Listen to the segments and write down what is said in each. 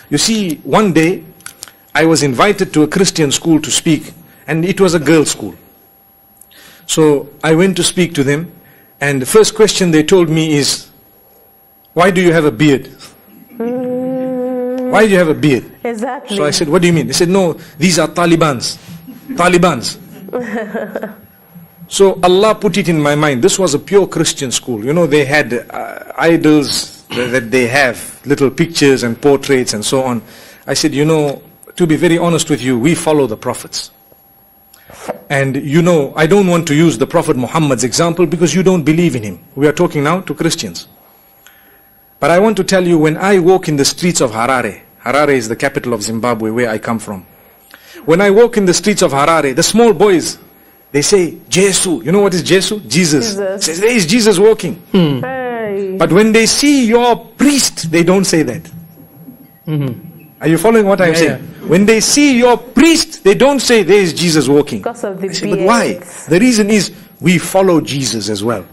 You see, one day, I was invited to a Christian school to speak, and it was a girls' school. So I went to speak to them, and the first question they told me is, why do you have a beard? Why do you have a beard? Exactly. So I said, what do you mean? They said, no, these are Talibans. So Allah put it in my mind. This was a pure Christian school. You know, they had idols that they have, little pictures and portraits and so on. I said, you know, to be very honest with you, we follow the prophets. And you know, I don't want to use the Prophet Muhammad's example because you don't believe in him. We are talking now to Christians. But I want to tell you, when I walk in the streets of Harare, Harare is the capital of Zimbabwe, where I come from. When I walk in the streets of Harare, the small boys, they say, Jesu. You know what is Jesu? Jesus. Says, there is Jesus walking. Hey. But when they see your priest, they don't say that. Are you following what I'm saying? When they see your priest, they don't say, there is Jesus walking. Because of the But why? The reason is, we follow Jesus as well.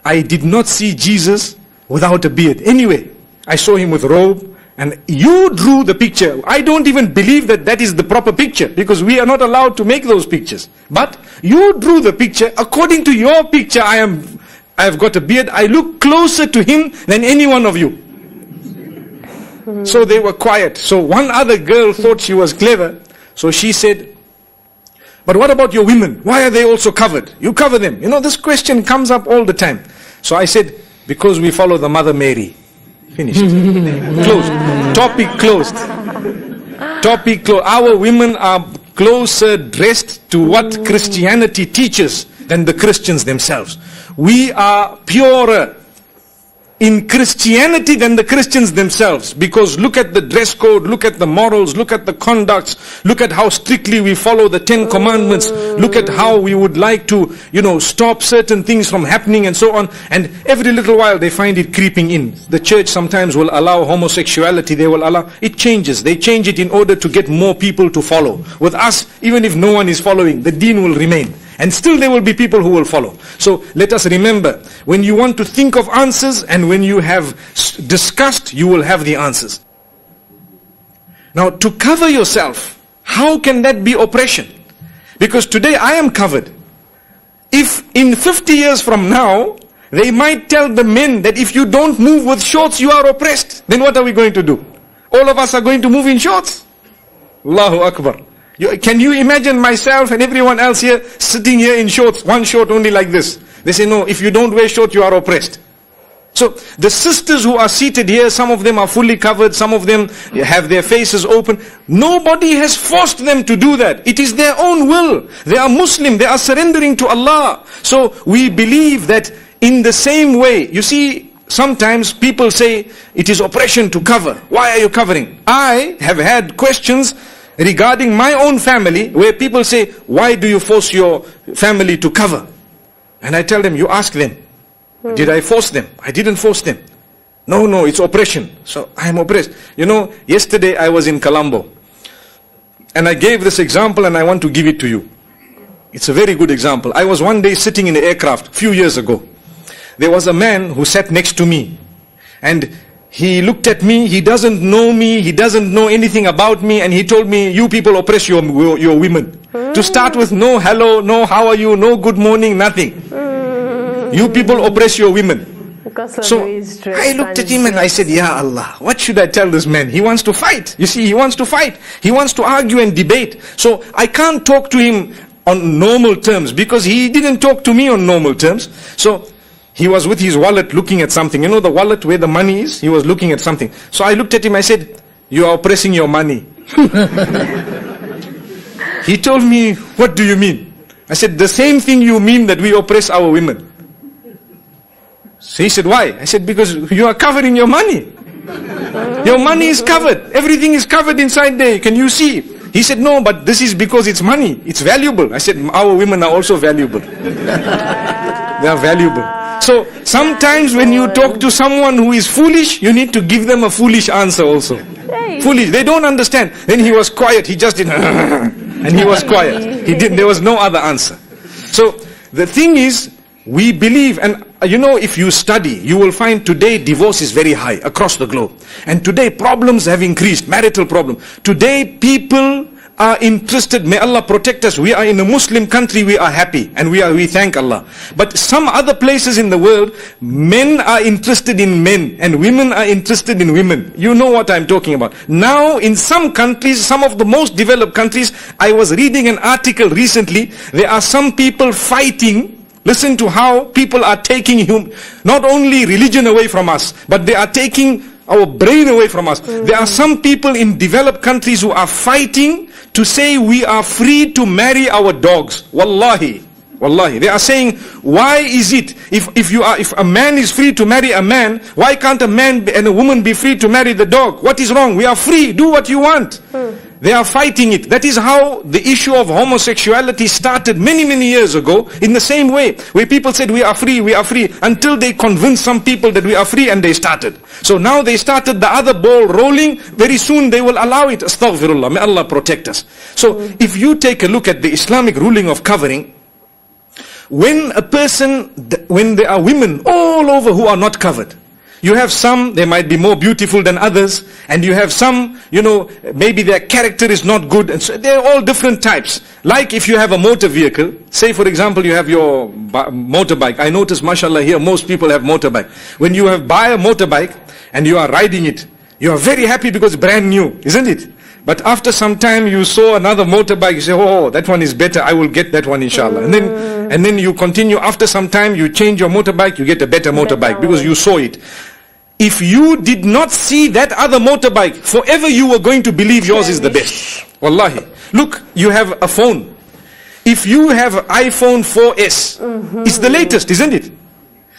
I did not see Jesus without a beard. Anyway, I saw him with robe, and you drew the picture. I don't even believe that that is the proper picture, because we are not allowed to make those pictures. But you drew the picture. According to your picture, I have got a beard. I look closer to him than any one of you. So they were quiet. So one other girl thought she was clever. So she said, but what about your women? Why are they also covered? You cover them. You know, this question comes up all the time. So I said, because we follow the Mother Mary. Finished. Closed. Topic closed. Topic closed. Our women are closer dressed to what Christianity teaches than the Christians themselves. We are purer in Christianity than the Christians themselves, because look at the dress code, look at the morals, look at the conducts, look at how strictly we follow the 10 commandments, look at how we would like to, you know, stop certain things from happening and so on. And every little while they find it creeping in. The church sometimes will allow homosexuality, they will allow, it changes. They change it in order to get more people to follow. With us, even if no one is following, the deen will remain. And still there will be people who will follow. So let us remember, when you want to think of answers and when you have discussed, you will have the answers. Now, to cover yourself, how can that be oppression? Because today I am covered. If in 50 years from now, they might tell the men that if you don't move with shorts, you are oppressed, then what are we going to do? All of us are going to move in shorts. Allahu Akbar. Can you imagine myself and everyone else here sitting here in shorts, one short only like this? They say, no, if you don't wear shorts, you are oppressed. So the sisters who are seated here, some of them are fully covered, some of them have their faces open. Nobody has forced them to do that. It is their own will. They are Muslim, they are surrendering to Allah. So we believe that in the same way, you see, sometimes people say it is oppression to cover. Why are you covering? I have had questions regarding my own family, where people say, why do you force your family to cover? And I tell them, you ask them. Did I force them? I didn't force them. No, it's oppression. So I am oppressed. You know, yesterday I was in Colombo. And I gave this example and I want to give it to you. It's a very good example. I was one day sitting in the aircraft, a few years ago. There was a man who sat next to me. And he looked at me, he doesn't know me, he doesn't know anything about me, and he told me, you people oppress your women. To start with, no hello, no how are you, no good morning, nothing. You people oppress your women. So I looked at him and I said, Ya Allah, what should I tell this man? He wants to fight. You see, he wants to fight. He wants to argue and debate. So I can't talk to him on normal terms, because he didn't talk to me on normal terms. So he was with his wallet looking at something. You know the wallet where the money is? He was looking at something. So I looked at him, I said, you are oppressing your money. He told me, what do you mean? I said, the same thing you mean that we oppress our women. So he said, why? I said, because you are covering your money. Your money is covered. Everything is covered inside there. Can you see? He said, no, but this is because it's money. It's valuable. I said, our women are also valuable. They are valuable. So sometimes when you talk to someone who is foolish, you need to give them a foolish answer also. Foolish. They don't understand. Then he was quiet. He just did and he was quiet. He didn't. There was no other answer. So the thing is, We believe, and if you study, you will find today divorce is very high across the globe. And today problems have increased, marital problem. Today people are interested, may Allah protect us. We are in a Muslim country, we are happy and we thank Allah. But some other places in the world, men are interested in men and women are interested in women. You know what I'm talking about. Now in some countries, some of the most developed countries, I was reading an article recently, there are some people fighting. Listen to how people are taking not only religion away from us, but they are taking our brain away from us. There are some people in developed countries who are fighting to say we are free to marry our dogs. Wallahi. They are saying, why is it, if a man is free to marry a man, why can't a man and a woman be free to marry the dog? What is wrong? We are free, do what you want. They are fighting it. That is how the issue of homosexuality started many, many years ago, in the same way, where people said we are free, until they convinced some people that we are free and they started. So now they started the other ball rolling, very soon they will allow it. Astaghfirullah, may Allah protect us. So if you take a look at the Islamic ruling of covering, when there are women all over who are not covered, you have some, they might be more beautiful than others, and you have some, maybe their character is not good, and so they're all different types. Like if you have a motor vehicle, say for example you have your motorbike. I notice, mashallah, here most people have motorbike. When you buy a motorbike and you are riding it, you are very happy because it's brand new, isn't it? But after some time you saw another motorbike, you say, oh, that one is better, I will get that one inshallah. And then you continue, after some time you change your motorbike, you get a better motorbike because you saw it. If you did not see that other motorbike, forever you were going to believe yours is the best. Wallahi. Look, you have a phone. If you have iPhone 4S, it's the latest, isn't it?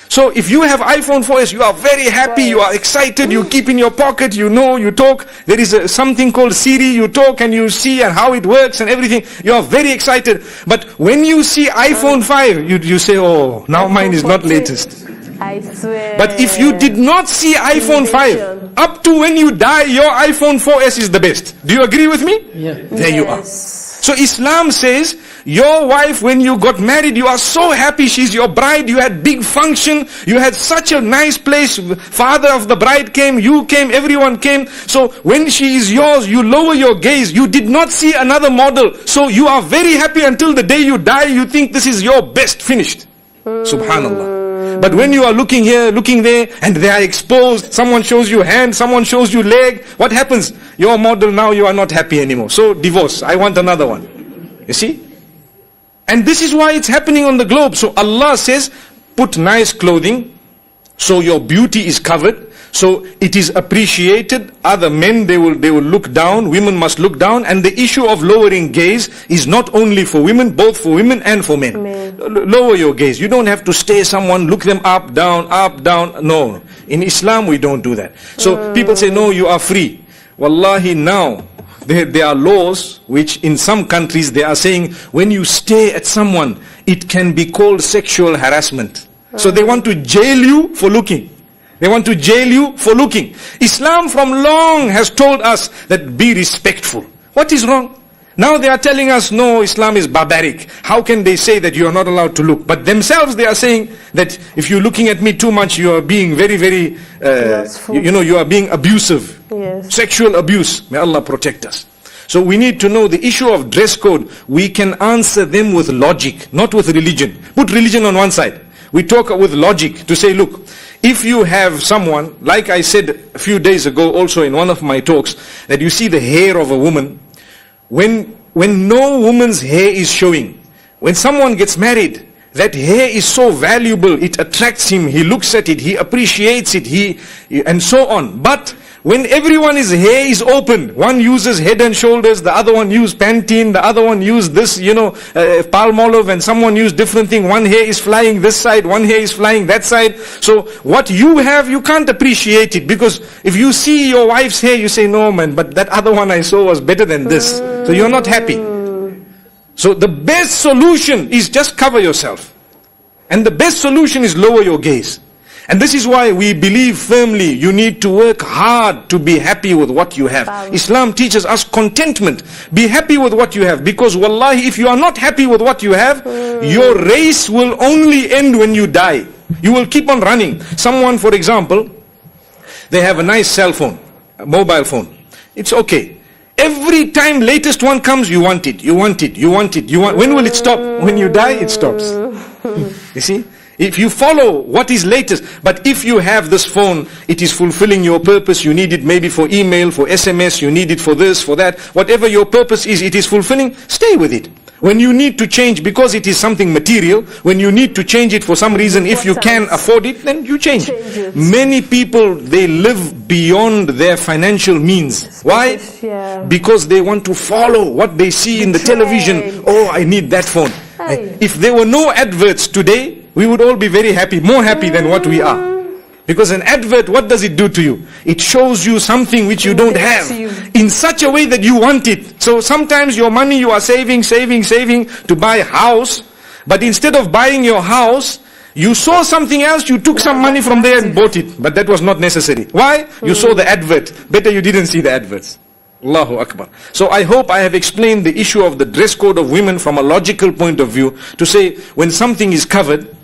So if you have iPhone 4S, you are very happy, you are excited, you keep in your pocket, you talk. There is something called Siri, you talk and you see and how it works and everything. You are very excited. But when you see iPhone 5, you say, oh, now mine is not latest. I swear. But if you did not see iPhone 5, up to when you die, your iPhone 4S is the best. Do you agree with me? Yeah. There you are. So Islam says, your wife, when you got married, you are so happy, she's your bride, you had big function, you had such a nice place, father of the bride came, you came, everyone came. So when she is yours, you lower your gaze, you did not see another model. So you are very happy until the day you die, you think this is your best, finished. Subhanallah. But when you are looking here, looking there, and they are exposed, someone shows you hand, someone shows you leg, what happens? Your model, now you are not happy anymore. So divorce, I want another one. You see? And this is why it's happening on the globe. So Allah says, put nice clothing, so your beauty is covered, so it is appreciated. Other men, they will look down, women must look down, and the issue of lowering gaze is not only for women, both for women and for men. Lower your gaze. You don't have to stare someone, look them up, down, no. In Islam we don't do that. So people say, no, you are free. Wallahi, now there are laws which in some countries they are saying, when you stare at someone, it can be called sexual harassment. So they want to jail you for looking. They want to jail you for looking. Islam from long has told us that be respectful. What is wrong? Now they are telling us, no, Islam is barbaric. How can they say that you are not allowed to look? But themselves they are saying that if you're looking at me too much, you are being very, very, you are being abusive. Yes. Sexual abuse. May Allah protect us. So we need to know the issue of dress code. We can answer them with logic, not with religion. Put religion on one side. We talk with logic to say, look, if you have someone, like I said a few days ago also in one of my talks, that you see the hair of a woman, when no woman's hair is showing, when someone gets married, that hair is so valuable, it attracts him, he looks at it, he appreciates it, and so on. But when everyone's hair is open, one uses Head and Shoulders, the other one uses Pantene, the other one uses this, Palmolive, and someone uses different thing. One hair is flying this side, one hair is flying that side. So what you have, you can't appreciate it, because if you see your wife's hair, you say, no man, but that other one I saw was better than this. So you're not happy. So the best solution is just cover yourself. And the best solution is lower your gaze. And this is why we believe firmly you need to work hard to be happy with what you have. Islam teaches us contentment. Be happy with what you have, because wallahi, if you are not happy with what you have, your race will only end when you die. You will keep on running. Someone, for example, they have a nice cell phone, a mobile phone. It's okay. Every time latest one comes, you want it, you want it, you want it, you want. When will it stop? When you die, it stops. You see? If you follow what is latest, but if you have this phone, it is fulfilling your purpose, you need it maybe for email, for SMS, you need it for this, for that, whatever your purpose is, it is fulfilling, stay with it. When you need to change, because it is something material, when you need to change it for some reason, if you can afford it, then you change. Many people, they live beyond their financial means. Why? Because they want to follow what they see in the television. Oh, I need that phone. If there were no adverts today, we would all be very happy, more happy than what we are. Because an advert, what does it do to you? It shows you something which you don't have in such a way that you want it. So sometimes your money you are saving to buy a house, but instead of buying your house, you saw something else, you took some money from there and bought it. But that was not necessary. Why? You saw the advert. Better you didn't see the adverts. Allahu Akbar. So I hope I have explained the issue of the dress code of women from a logical point of view, to say when something is covered,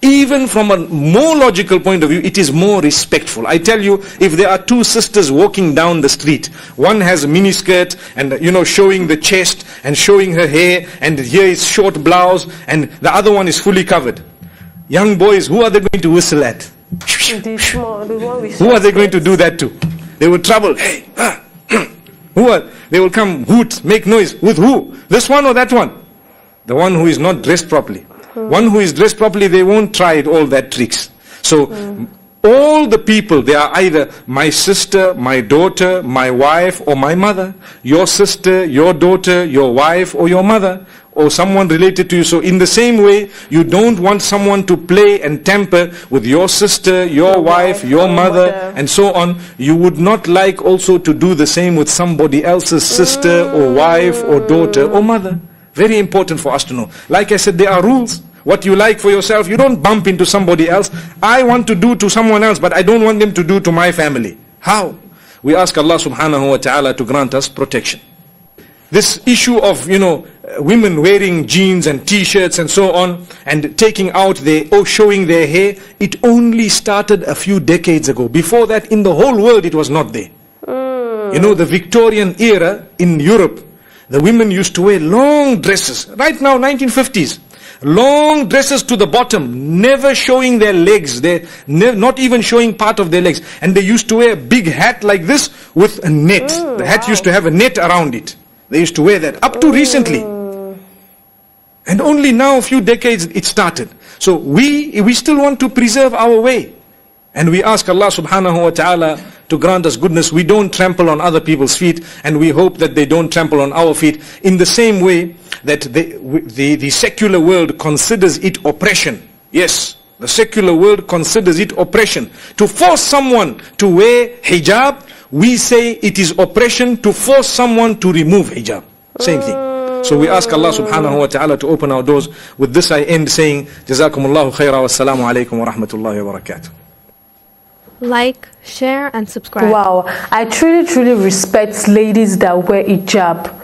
even from a more logical point of view, it is more respectful. I tell you, if there are two sisters walking down the street, one has a mini skirt and showing the chest and showing her hair, and here is short blouse, and the other one is fully covered. Young boys, who are they going to whistle at? Who are they going to do that to? They will trouble. Hey, they will come, hoot, make noise. With who? This one or that one? The one who is not dressed properly. One who is dressed properly, they won't try all that tricks. So all the people, they are either my sister, my daughter, my wife, or my mother. Your sister, your daughter, your wife, or your mother, or someone related to you. So in the same way, you don't want someone to play and tamper with your sister, your wife, your mother, and so on. You would not like also to do the same with somebody else's sister, or wife, or daughter, or mother. Very important for us to know. Like I said, there are rules. What you like for yourself, you don't bump into somebody else. I want to do to someone else, but I don't want them to do to my family. How? We ask Allah subhanahu wa ta'ala to grant us protection. This issue of, women wearing jeans and t-shirts and so on, and taking out showing their hair, it only started a few decades ago. Before that, in the whole world, it was not there. The Victorian era in Europe, the women used to wear long dresses. Right now, 1950s. Long dresses to the bottom, never showing their legs. They're not even showing part of their legs. And they used to wear a big hat like this with a net. The hat used to have a net around it. They used to wear that up to recently. And only now, a few decades, it started. So we still want to preserve our way. And we ask Allah subhanahu wa ta'ala to grant us goodness. We don't trample on other people's feet, and we hope that they don't trample on our feet. In the same way that the secular world considers it oppression. Yes, the secular world considers it oppression. To force someone to wear hijab, we say it is oppression to force someone to remove hijab. Same thing. So we ask Allah subhanahu wa ta'ala to open our doors. With this I end saying, Jazakumullahu khaira wa assalamu alaikum wa rahmatullahi wa barakatuh. Like, share and subscribe. Wow, I truly respect ladies that wear hijab.